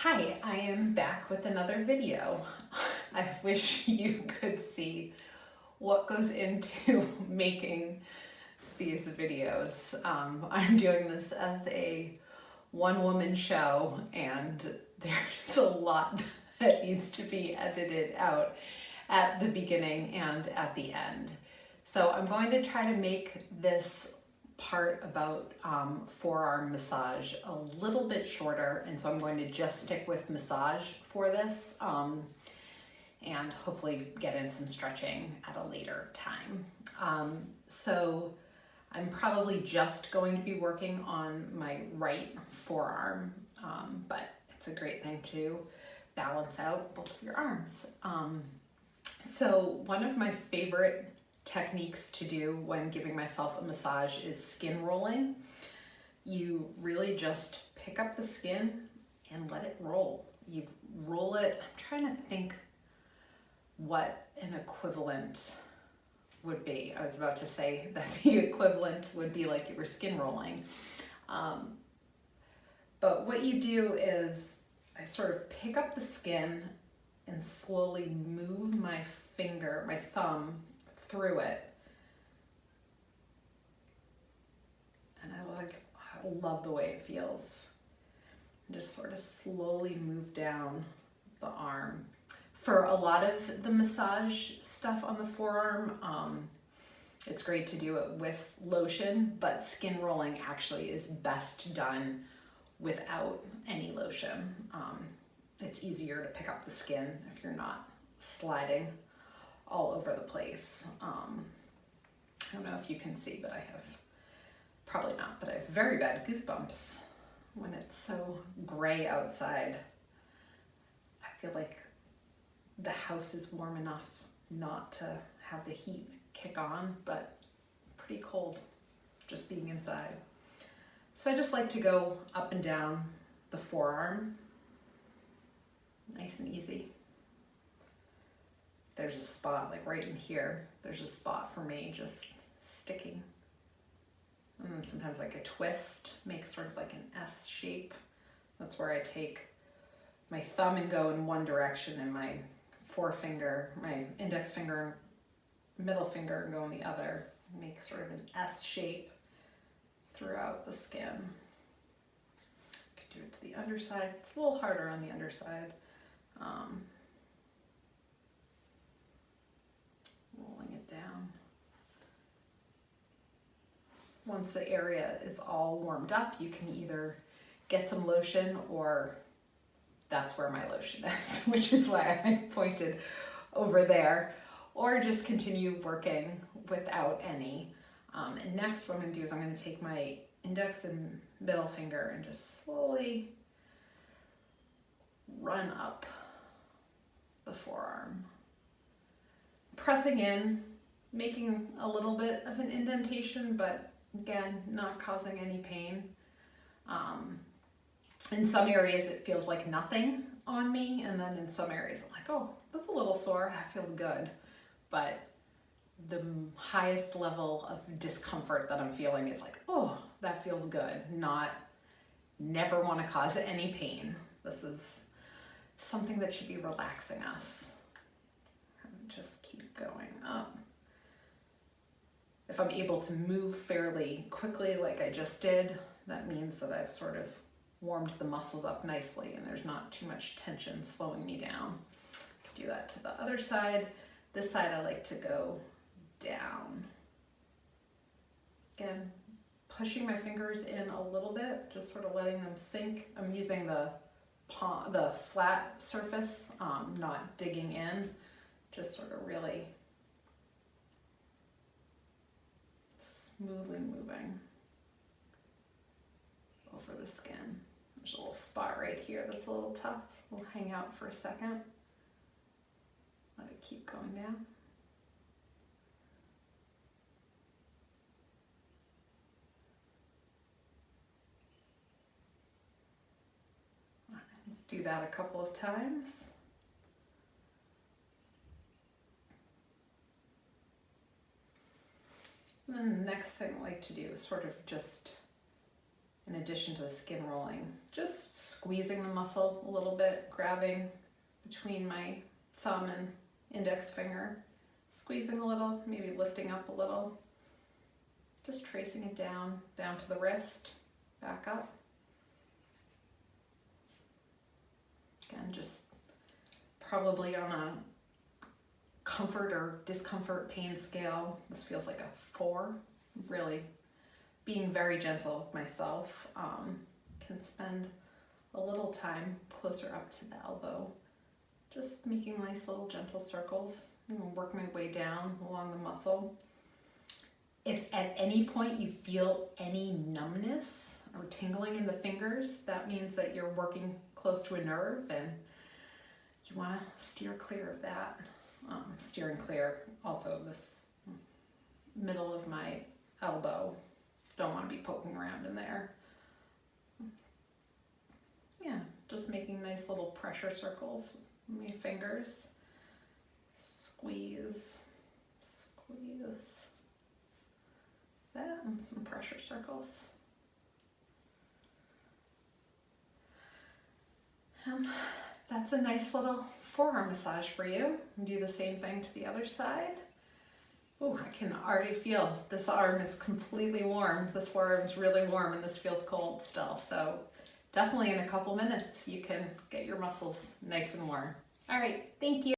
Hi, I am back with another video. I wish you could see what goes into making these videos. I'm doing this as a one-woman show and there's a lot that needs to be edited out at the beginning and at the end. So I'm going to try to make this part about forearm massage a little bit shorter, and so I'm going to just stick with massage for this and hopefully get in some stretching at a later time. So I'm probably just going to be working on my right forearm, but it's a great thing to balance out both of your arms. So one of my favorite techniques to do when giving myself a massage is skin rolling. You really just pick up the skin and let it roll. You roll it. I'm trying to think what an equivalent would be. I was about to say that the equivalent would be like you were skin rolling. But what you do is I sort of pick up the skin and slowly move my finger, my thumb, through it. And I love the way it feels. And just sort of slowly move down the arm. For a lot of the massage stuff on the forearm, it's great to do it with lotion, but skin rolling actually is best done without any lotion. It's easier to pick up the skin if you're not sliding all over the place. I don't know if you can see, but I have, probably not, but I have very bad goosebumps when it's so gray outside. I feel like the house is warm enough not to have the heat kick on, but pretty cold just being inside. So I just like to go up and down the forearm, nice and easy. There's a spot, like right in here, there's a spot for me just sticking. And then sometimes like a twist makes sort of like an S shape. That's where I take my thumb and go in one direction, and my forefinger, my index finger, middle finger, and go in the other. Make sort of an S shape throughout the skin. Could do it to the underside. It's a little harder on the underside. Rolling it down. Once the area is all warmed up, you can either get some lotion, or that's where my lotion is, which is why I pointed over there, or just continue working without any. And next what I'm going to do is I'm going to take my index and middle finger and just slowly run up the forearm. Pressing in, making a little bit of an indentation, but again, not causing any pain. In some areas it feels like nothing on me, and then in some areas I'm like, oh, that's a little sore, that feels good. But the highest level of discomfort that I'm feeling is like, oh, that feels good, not never want to cause any pain. This is something that should be relaxing us. Just keep going up. If I'm able to move fairly quickly like I just did, that means that I've sort of warmed the muscles up nicely and there's not too much tension slowing me down. Do that to the other side. This side I like to go down. Again, pushing my fingers in a little bit, just sort of letting them sink. I'm using the flat surface, not digging in, just sort of really smoothly moving over the skin. There's a little spot right here that's a little tough. We'll hang out for a second. Let it keep going down. Do that a couple of times. And then the next thing I like to do is sort of just in addition to the skin rolling. Just squeezing the muscle a little bit, grabbing between my thumb and index finger, squeezing a little, maybe lifting up a little, just tracing it down to the wrist, back up. Again, just probably on a comfort or discomfort pain scale, this feels like a 4. Really being very gentle with myself. Can spend a little time closer up to the elbow, just making nice little gentle circles, work my way down along the muscle. If at any point you feel any numbness or tingling in the fingers, that means that you're working close to a nerve and you want to steer clear of that. Steering clear also of this middle of my elbow. Don't want to be poking around in there. Yeah, just making nice little pressure circles with my fingers. Squeeze, squeeze. That and some pressure circles. That's a nice little forearm massage for you. And do the same thing to the other side. Oh, I can already feel this arm is completely warm. This forearm is really warm and this feels cold still. So definitely in a couple minutes you can get your muscles nice and warm. All right, thank you.